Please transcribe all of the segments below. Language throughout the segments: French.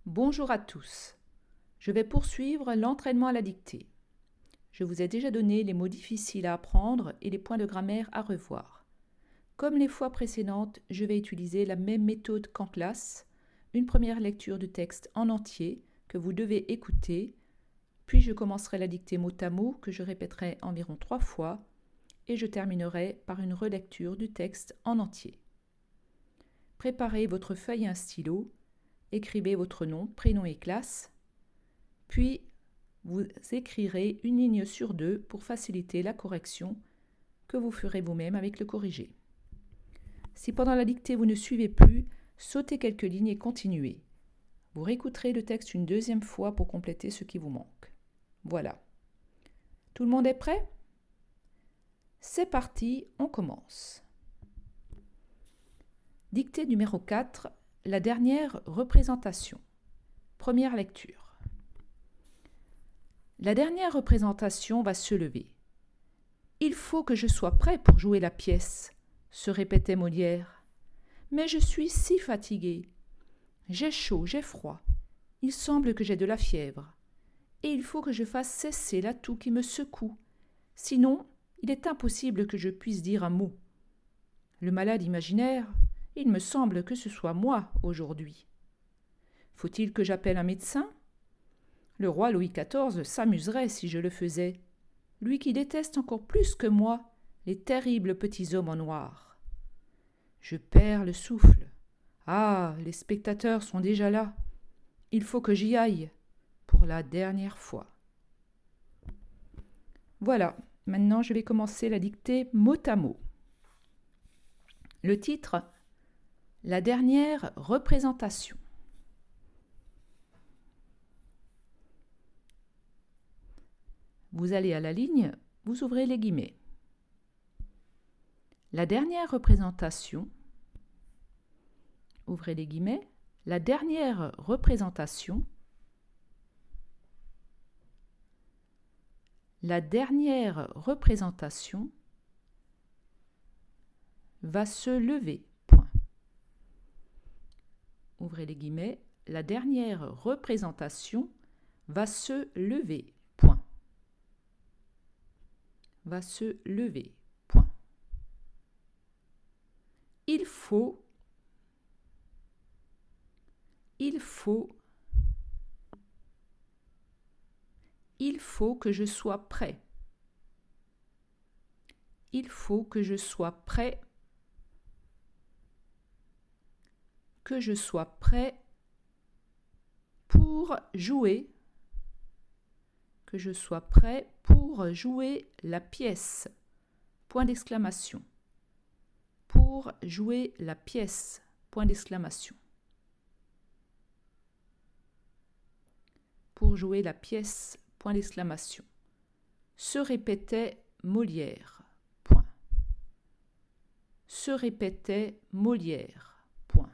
Bonjour à tous. Je vais poursuivre l'entraînement à la dictée. Je vous ai déjà donné les mots difficiles à apprendre et les points de grammaire à revoir. Comme les fois précédentes, je vais utiliser la même méthode qu'en classe, une première lecture du texte en entier que vous devez écouter, puis je commencerai la dictée mot à mot que je répéterai environ 3 fois et je terminerai par une relecture du texte en entier. Préparez votre feuille et un stylo, écrivez votre nom, prénom et classe, puis vous écrirez une ligne sur 2 pour faciliter la correction que vous ferez vous-même avec le corrigé. Si pendant la dictée vous ne suivez plus, sautez quelques lignes et continuez. Vous réécouterez le texte une deuxième fois pour compléter ce qui vous manque. Voilà. Tout le monde est prêt ? C'est parti, on commence. Dictée numéro 4, la dernière représentation. Première lecture. La dernière représentation va se lever. Il faut que je sois prêt pour jouer la pièce, se répétait Molière. Mais je suis si fatigué. J'ai chaud, j'ai froid. Il semble que j'ai de la fièvre. Et il faut que je fasse cesser la toux qui me secoue. Sinon, il est impossible que je puisse dire un mot. Le malade imaginaire, il me semble que ce soit moi aujourd'hui. Faut-il que j'appelle un médecin ? Le roi Louis XIV s'amuserait si je le faisais, lui qui déteste encore plus que moi les terribles petits hommes en noir. Je perds le souffle. Ah, les spectateurs sont déjà là. Il faut que j'y aille, pour la dernière fois. Voilà, maintenant je vais commencer la dictée mot à mot. Le titre, la dernière représentation. Vous allez à la ligne, vous ouvrez les guillemets. La dernière représentation, ouvrez les guillemets, la dernière représentation, la dernière représentation va se lever, point. Ouvrez les guillemets, la dernière représentation va se lever, point. Va se lever, point. Il faut que je sois prêt. Il faut que je sois prêt. Que je sois prêt pour jouer. Que je sois prêt pour jouer la pièce. Point d'exclamation. Pour jouer la pièce. Point d'exclamation. Pour jouer la pièce. Point d'exclamation. Se répétait Molière. Point. Se répétait Molière. Point.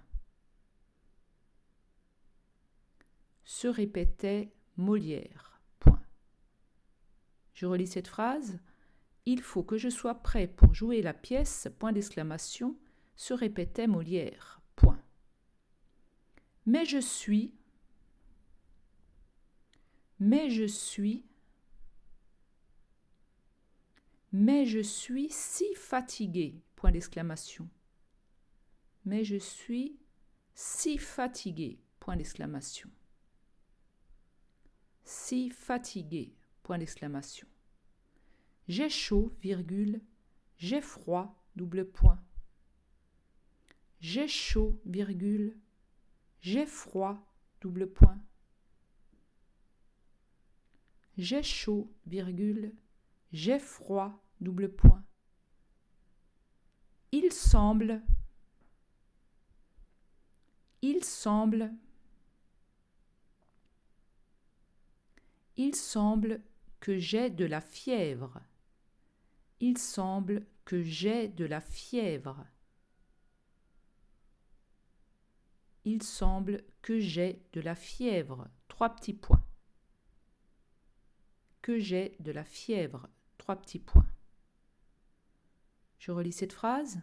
Se répétait Molière. Point. Je relis cette phrase. Il faut que je sois prêt pour jouer la pièce, point d'exclamation, se répétait Molière, point. Mais je suis si fatigué, point d'exclamation. Mais je suis si fatigué, point d'exclamation. Si fatigué, point d'exclamation. J'ai chaud, virgule, j'ai froid, double point. J'ai chaud, virgule, j'ai froid, double point. J'ai chaud, virgule, j'ai froid, double point. Il semble que j'ai de la fièvre. Il semble que j'ai de la fièvre. Il semble que j'ai de la fièvre. 3 petits points. Que j'ai de la fièvre. 3 petits points. Je relis cette phrase.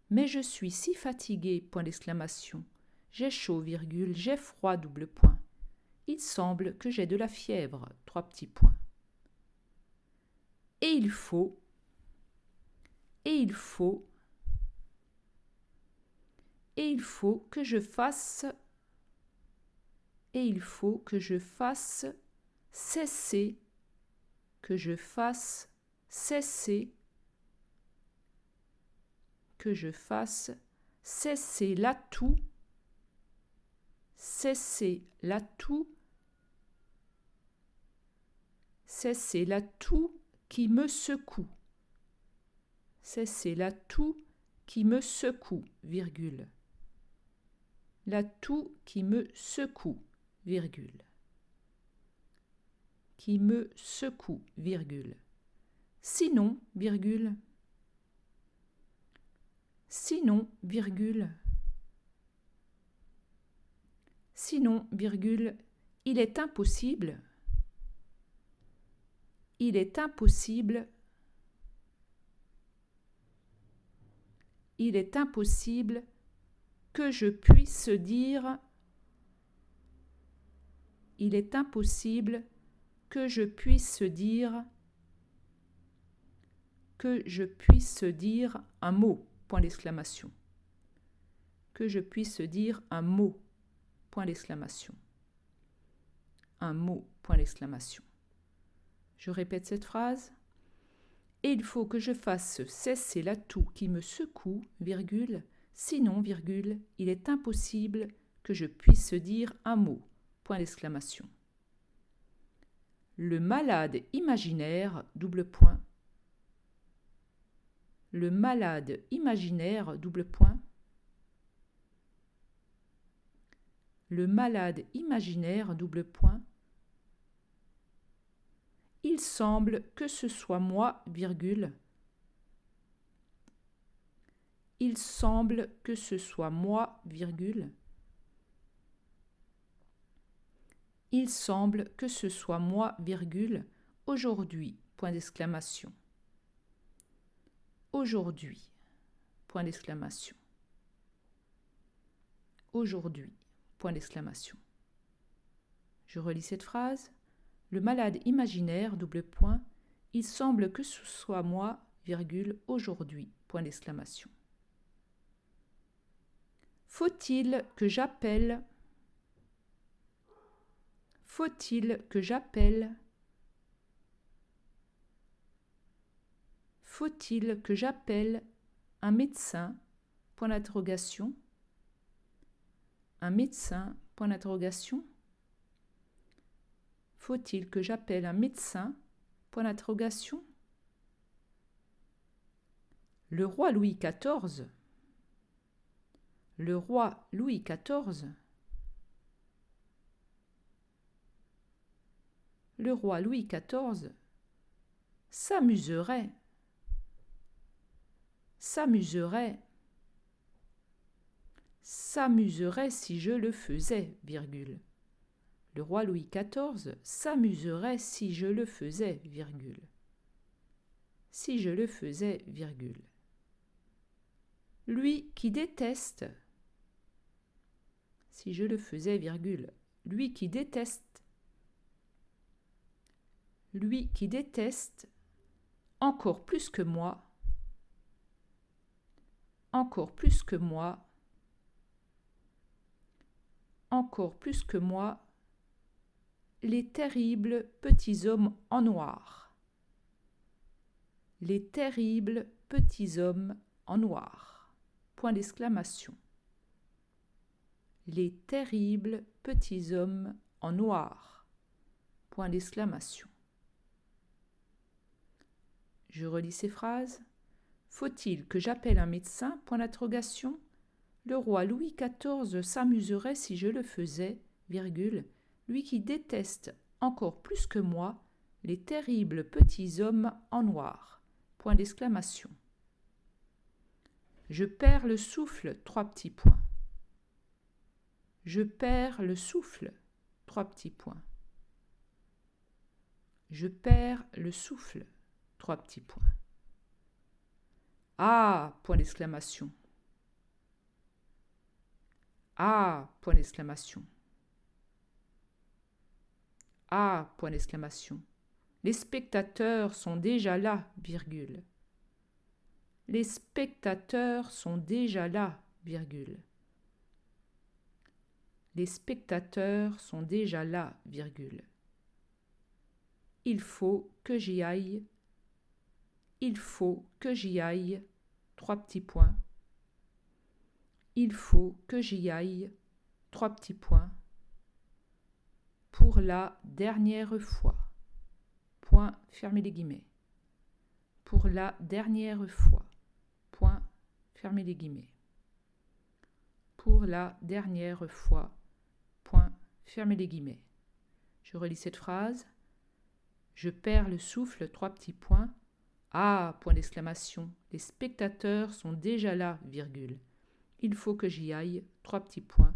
Mais je suis si fatigué, point d'exclamation. J'ai chaud, virgule, j'ai froid, double point. Il semble que j'ai de la fièvre, 3 petits points. Et il faut, que je fasse, cesser, l'atout, qui me secoue. Virgule. L'atout qui me secoue, virgule. Sinon, virgule. Il est impossible que je puisse dire un mot, point d'exclamation. Je répète cette phrase. Et il faut que je fasse cesser l'atout qui me secoue, virgule, sinon, virgule, il est impossible que je puisse dire un mot, point d'exclamation. Le malade imaginaire, double point. Il semble que ce soit moi, virgule. Aujourd'hui, point d'exclamation. Je relis cette phrase. Le malade imaginaire, double point, il semble que ce soit moi, virgule, aujourd'hui, point d'exclamation. Faut-il que j'appelle un médecin, point d'interrogation. Faut-il que j'appelle un médecin, point d'interrogation. Le roi Louis XIV s'amuserait si je le faisais, virgule. Le roi Louis XIV s'amuserait si je le faisais, virgule. Lui qui déteste, si je le faisais, virgule. Lui qui déteste encore plus que moi, les terribles petits hommes en noir. Point d'exclamation. Les terribles petits hommes en noir. Point d'exclamation. Je relis ces phrases. Faut-il que j'appelle un médecin, point d'interrogation. Le roi Louis XIV s'amuserait si je le faisais, virgule, lui qui déteste encore plus que moi les terribles petits hommes en noir. Point d'exclamation. Je perds le souffle, 3 petits points. Je perds le souffle, 3 petits points. Je perds le souffle, 3 petits points. Ah, point d'exclamation. Ah, point d'exclamation. Ah, point d'exclamation. Les spectateurs sont déjà là, virgule. Les spectateurs sont déjà là, virgule. Les spectateurs sont déjà là, virgule. Il faut que j'y aille. Il faut que j'y aille. 3 petits points. Il faut que j'y aille. 3 petits points. Pour la dernière fois. Point, fermez les guillemets. Pour la dernière fois. Point, fermez les guillemets. Pour la dernière fois. Point, fermez les guillemets. Je relis cette phrase. Je perds le souffle, 3 petits points. Ah, point d'exclamation. Les spectateurs sont déjà là, virgule. Il faut que j'y aille, 3 petits points.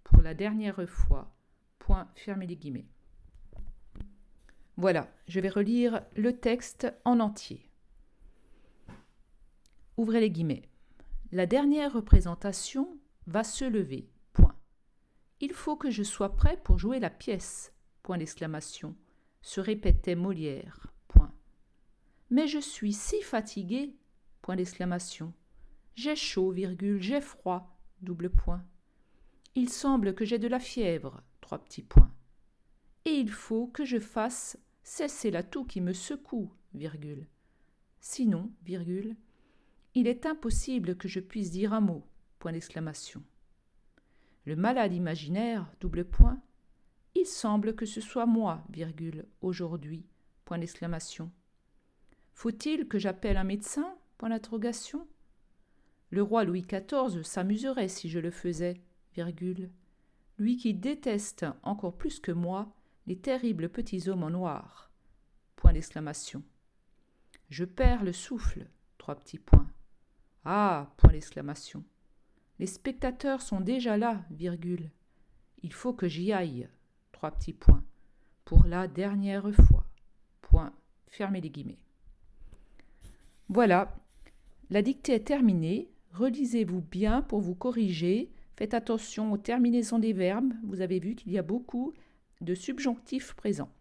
Pour la dernière fois. Point, fermez les guillemets. Voilà, je vais relire le texte en entier. Ouvrez les guillemets. La dernière représentation va se lever. Point. Il faut que je sois prêt pour jouer la pièce. Point d'exclamation. Se répétait Molière. Point. Mais je suis si fatigué. Point d'exclamation. J'ai chaud, virgule, j'ai froid. Double point. Il semble que j'ai de la fièvre. 3 petits points. Et il faut que je fasse cesser la toux qui me secoue, virgule. Sinon, virgule, il est impossible que je puisse dire un mot, point d'exclamation. Le malade imaginaire, double point, il semble que ce soit moi, virgule, aujourd'hui, point d'exclamation. Faut-il que j'appelle un médecin, point d'interrogation. Le roi Louis XIV s'amuserait si je le faisais, virgule. Lui qui déteste encore plus que moi les terribles petits hommes en noir. Point d'exclamation. Je perds le souffle. 3 petits points. Ah, point d'exclamation. Les spectateurs sont déjà là, virgule. Il faut que j'y aille. 3 petits points. Pour la dernière fois. Point. Fermez les guillemets. Voilà. La dictée est terminée. Relisez-vous bien pour vous corriger. Faites attention aux terminaisons des verbes. Vous avez vu qu'il y a beaucoup de subjonctifs présents.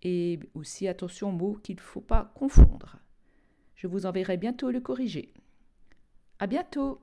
Et aussi attention aux mots qu'il ne faut pas confondre. Je vous enverrai bientôt le corrigé. À bientôt!